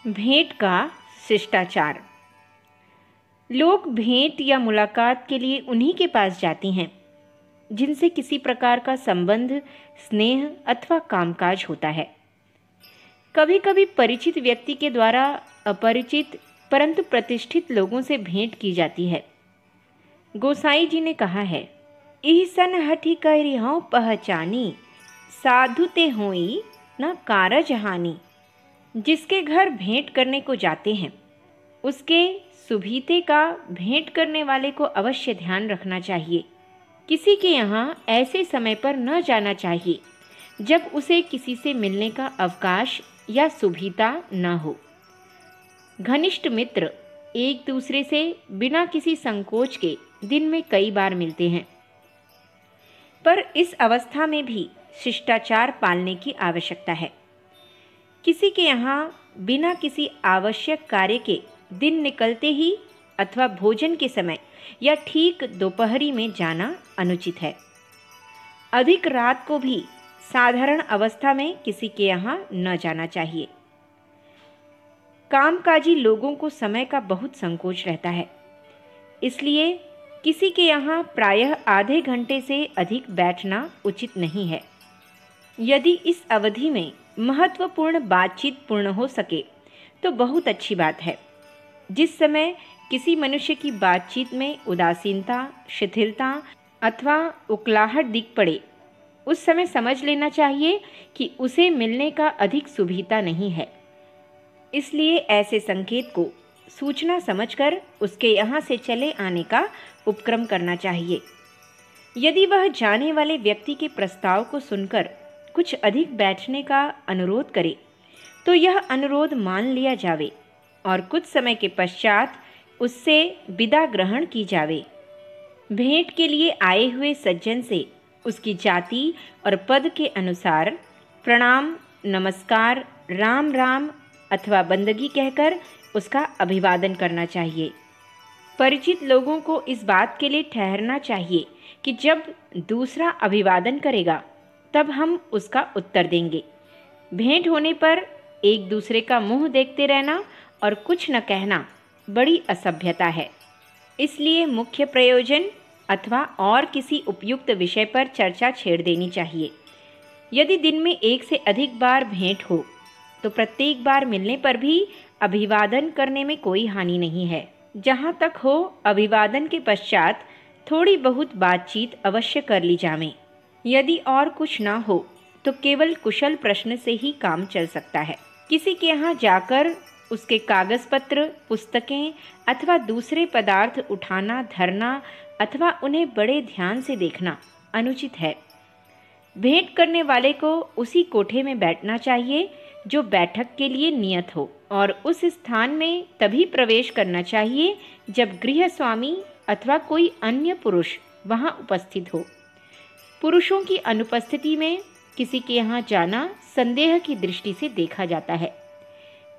भेंट का शिष्टाचार। लोग भेंट या मुलाकात के लिए उन्हीं के पास जाते हैं जिनसे किसी प्रकार का संबंध, स्नेह अथवा कामकाज होता है। कभी कभी परिचित व्यक्ति के द्वारा अपरिचित परंतु प्रतिष्ठित लोगों से भेंट की जाती है। गोसाई जी ने कहा है, ईसन हठी करिहौं पहचानी, साधु ते होई न कारज हानि। जिसके घर भेंट करने को जाते हैं उसके सुभीते का भेंट करने वाले को अवश्य ध्यान रखना चाहिए। किसी के यहाँ ऐसे समय पर न जाना चाहिए जब उसे किसी से मिलने का अवकाश या सुभीता न हो। घनिष्ठ मित्र एक दूसरे से बिना किसी संकोच के दिन में कई बार मिलते हैं, पर इस अवस्था में भी शिष्टाचार पालने की आवश्यकता है। किसी के यहाँ बिना किसी आवश्यक कार्य के दिन निकलते ही अथवा भोजन के समय या ठीक दोपहरी में जाना अनुचित है। अधिक रात को भी साधारण अवस्था में किसी के यहाँ न जाना चाहिए। कामकाजी लोगों को समय का बहुत संकोच रहता है, इसलिए किसी के यहाँ प्रायः आधे घंटे से अधिक बैठना उचित नहीं है। यदि इस अवधि में महत्वपूर्ण बातचीत पूर्ण हो सके तो बहुत अच्छी बात है। जिस समय किसी मनुष्य की बातचीत में उदासीनता, शिथिलता अथवा उकलाहट दिख पड़े, उस समय समझ लेना चाहिए कि उसे मिलने का अधिक सुभीता नहीं है। इसलिए ऐसे संकेत को सूचना समझकर उसके यहाँ से चले आने का उपक्रम करना चाहिए। यदि वह जाने वाले व्यक्ति के प्रस्ताव को सुनकर कुछ अधिक बैठने का अनुरोध करे तो यह अनुरोध मान लिया जावे और कुछ समय के पश्चात उससे विदा ग्रहण की जावे। भेंट के लिए आए हुए सज्जन से उसकी जाति और पद के अनुसार प्रणाम, नमस्कार, राम राम अथवा बंदगी कहकर उसका अभिवादन करना चाहिए। परिचित लोगों को इस बात के लिए ठहरना चाहिए कि जब दूसरा अभिवादन करेगा तब हम उसका उत्तर देंगे। भेंट होने पर एक दूसरे का मुंह देखते रहना और कुछ न कहना बड़ी असभ्यता है। इसलिए मुख्य प्रयोजन अथवा और किसी उपयुक्त विषय पर चर्चा छेड़ देनी चाहिए। यदि दिन में एक से अधिक बार भेंट हो तो प्रत्येक बार मिलने पर भी अभिवादन करने में कोई हानि नहीं है। जहाँ तक हो अभिवादन के पश्चात थोड़ी बहुत बातचीत अवश्य कर ली जावे। यदि और कुछ ना हो तो केवल कुशल प्रश्न से ही काम चल सकता है। किसी के यहाँ जाकर उसके कागज पत्र, पुस्तकें अथवा दूसरे पदार्थ उठाना, धरना अथवा उन्हें बड़े ध्यान से देखना अनुचित है। भेंट करने वाले को उसी कोठे में बैठना चाहिए जो बैठक के लिए नियत हो और उस स्थान में तभी प्रवेश करना चाहिए जब गृह स्वामी अथवा कोई अन्य पुरुष वहाँ उपस्थित हो। पुरुषों की अनुपस्थिति में किसी के यहाँ जाना संदेह की दृष्टि से देखा जाता है,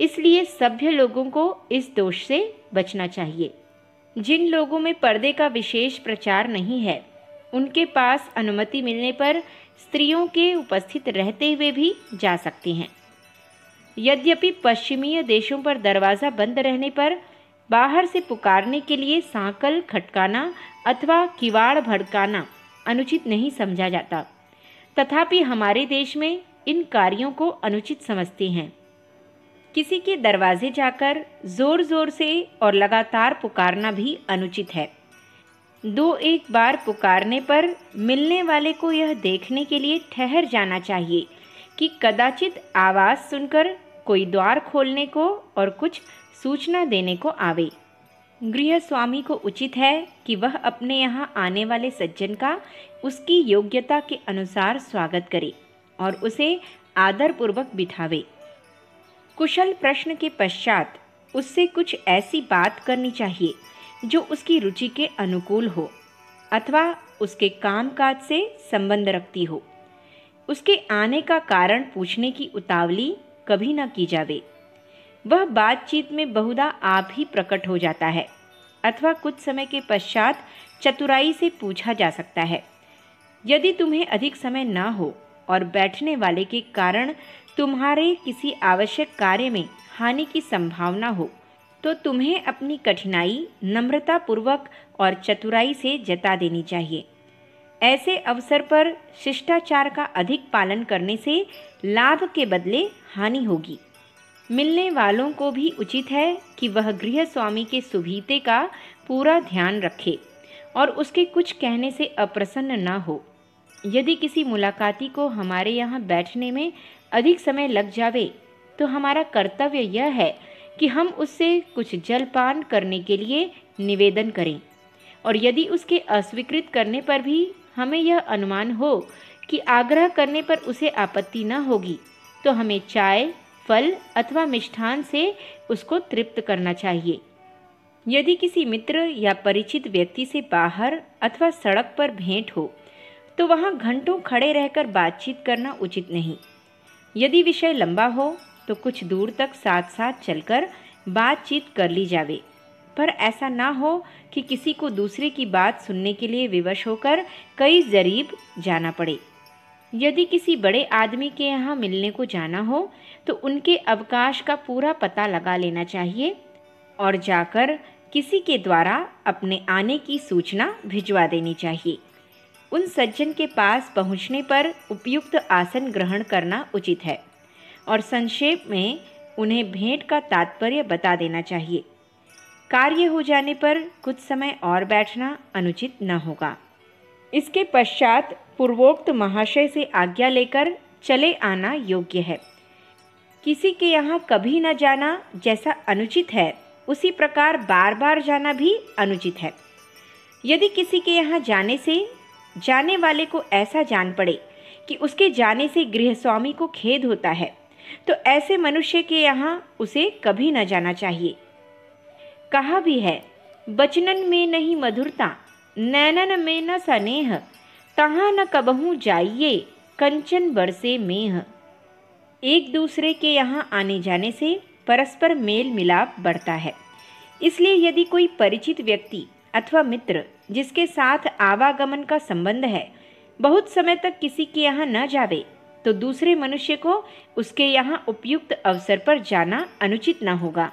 इसलिए सभ्य लोगों को इस दोष से बचना चाहिए। जिन लोगों में पर्दे का विशेष प्रचार नहीं है, उनके पास अनुमति मिलने पर स्त्रियों के उपस्थित रहते हुए भी जा सकती हैं। यद्यपि पश्चिमीय देशों पर दरवाज़ा बंद रहने पर बाहर से पुकारने के लिए सांकल खटकाना अथवा किवाड़ भड़काना अनुचित नहीं समझा जाता, तथापि हमारे देश में इन कार्यों को अनुचित समझते हैं। किसी के दरवाजे जाकर जोर जोर से और लगातार पुकारना भी अनुचित है। दो एक बार पुकारने पर मिलने वाले को यह देखने के लिए ठहर जाना चाहिए कि कदाचित आवाज़ सुनकर कोई द्वार खोलने को और कुछ सूचना देने को आवे। गृह स्वामी को उचित है कि वह अपने यहाँ आने वाले सज्जन का उसकी योग्यता के अनुसार स्वागत करे और उसे आदरपूर्वक बिठावे। कुशल प्रश्न के पश्चात उससे कुछ ऐसी बात करनी चाहिए जो उसकी रुचि के अनुकूल हो अथवा उसके कामकाज से संबंध रखती हो। उसके आने का कारण पूछने की उतावली कभी न की जावे। वह बातचीत में बहुधा आप ही प्रकट हो जाता है अथवा कुछ समय के पश्चात चतुराई से पूछा जा सकता है। यदि तुम्हें अधिक समय न हो और बैठने वाले के कारण तुम्हारे किसी आवश्यक कार्य में हानि की संभावना हो तो तुम्हें अपनी कठिनाई नम्रतापूर्वक और चतुराई से जता देनी चाहिए। ऐसे अवसर पर शिष्टाचार का अधिक पालन करने से लाभ के बदले हानि होगी। मिलने वालों को भी उचित है कि वह गृह स्वामी के सुभीते का पूरा ध्यान रखे और उसके कुछ कहने से अप्रसन्न न हो। यदि किसी मुलाकाती को हमारे यहाँ बैठने में अधिक समय लग जावे तो हमारा कर्तव्य यह है कि हम उससे कुछ जलपान करने के लिए निवेदन करें, और यदि उसके अस्वीकृत करने पर भी हमें यह अनुमान हो कि आग्रह करने पर उसे आपत्ति न होगी तो हमें चाय, फल अथवा मिष्ठान से उसको तृप्त करना चाहिए। यदि किसी मित्र या परिचित व्यक्ति से बाहर अथवा सड़क पर भेंट हो तो वहाँ घंटों खड़े रहकर बातचीत करना उचित नहीं। यदि विषय लंबा हो तो कुछ दूर तक साथ साथ चलकर बातचीत कर ली जावे, पर ऐसा ना हो कि किसी को दूसरे की बात सुनने के लिए विवश होकर कई जरीब जाना पड़े। यदि किसी बड़े आदमी के यहाँ मिलने को जाना हो तो उनके अवकाश का पूरा पता लगा लेना चाहिए और जाकर किसी के द्वारा अपने आने की सूचना भिजवा देनी चाहिए। उन सज्जन के पास पहुँचने पर उपयुक्त आसन ग्रहण करना उचित है और संक्षेप में उन्हें भेंट का तात्पर्य बता देना चाहिए। कार्य हो जाने पर कुछ समय और बैठना अनुचित न होगा। इसके पश्चात पूर्वोक्त महाशय से आज्ञा लेकर चले आना योग्य है। किसी के यहाँ कभी न जाना जैसा अनुचित है, उसी प्रकार बार बार जाना भी अनुचित है। यदि किसी के यहाँ जाने से जाने वाले को ऐसा जान पड़े कि उसके जाने से गृहस्वामी को खेद होता है तो ऐसे मनुष्य के यहाँ उसे कभी न जाना चाहिए। कहा भी है, बचनन में नहीं मधुरता, नैनन में न स्नेह, तहाँ न कबहू जाइए, कंचन बरसे मेह। एक दूसरे के यहाँ आने जाने से परस्पर मेल मिलाप बढ़ता है। इसलिए यदि कोई परिचित व्यक्ति अथवा मित्र जिसके साथ आवागमन का संबंध है बहुत समय तक किसी के यहाँ न जावे तो दूसरे मनुष्य को उसके यहाँ उपयुक्त अवसर पर जाना अनुचित न होगा।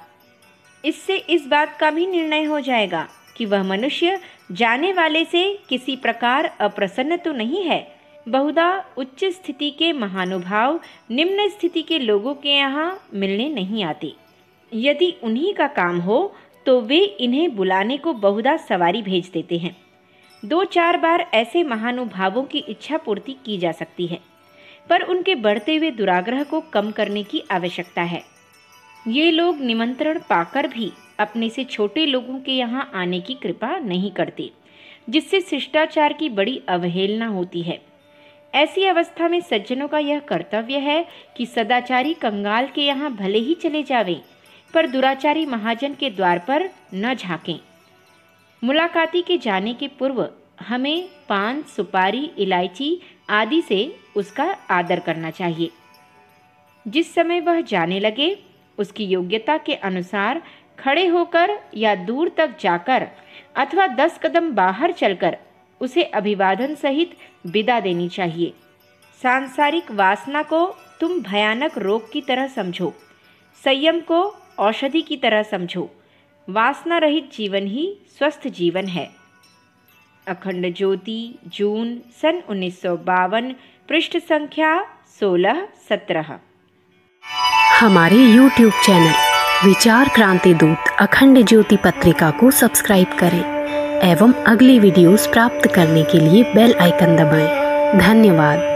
इससे इस बात का भी निर्णय हो जाएगा कि वह मनुष्य जाने वाले से किसी प्रकार अप्रसन्न तो नहीं है। बहुधा उच्च स्थिति के महानुभाव निम्न स्थिति के लोगों के यहाँ मिलने नहीं आते। यदि उन्हीं का काम हो तो वे इन्हें बुलाने को बहुधा सवारी भेज देते हैं। 2-4 बार ऐसे महानुभावों की इच्छा पूर्ति की जा सकती है, पर उनके बढ़ते हुए दुराग्रह को कम करने की आवश्यकता है। ये लोग निमंत्रण पाकर भी अपने से छोटे लोगों के यहाँ आने की कृपा नहीं करते, जिससे शिष्टाचार की बड़ी अवहेलना होती है। ऐसी अवस्था में सज्जनों का यह कर्तव्य है कि सदाचारी कंगाल के यहाँ भले ही चले जावें, पर दुराचारी महाजन के द्वार पर न झांकें। मुलाकाती के जाने के पूर्व हमें पान, सुपारी, इलायची आदि से उसका आदर करना चाहिए। जिस समय वह जाने लगे उसकी योग्यता के अनुसार खड़े होकर या दूर तक जाकर अथवा 10 कदम बाहर चलकर उसे अभिवादन सहित विदा देनी चाहिए। सांसारिक वासना को तुम भयानक रोग की तरह समझो, संयम को औषधि की तरह समझो। वासना रहित जीवन ही स्वस्थ जीवन है। अखंड ज्योति, जून सन 1952, पृष्ठ संख्या 16-17। हमारे YouTube चैनल विचार क्रांति दूत अखंड ज्योति पत्रिका को सब्सक्राइब करें एवं अगली वीडियोस प्राप्त करने के लिए बेल आइकन दबाएं। धन्यवाद।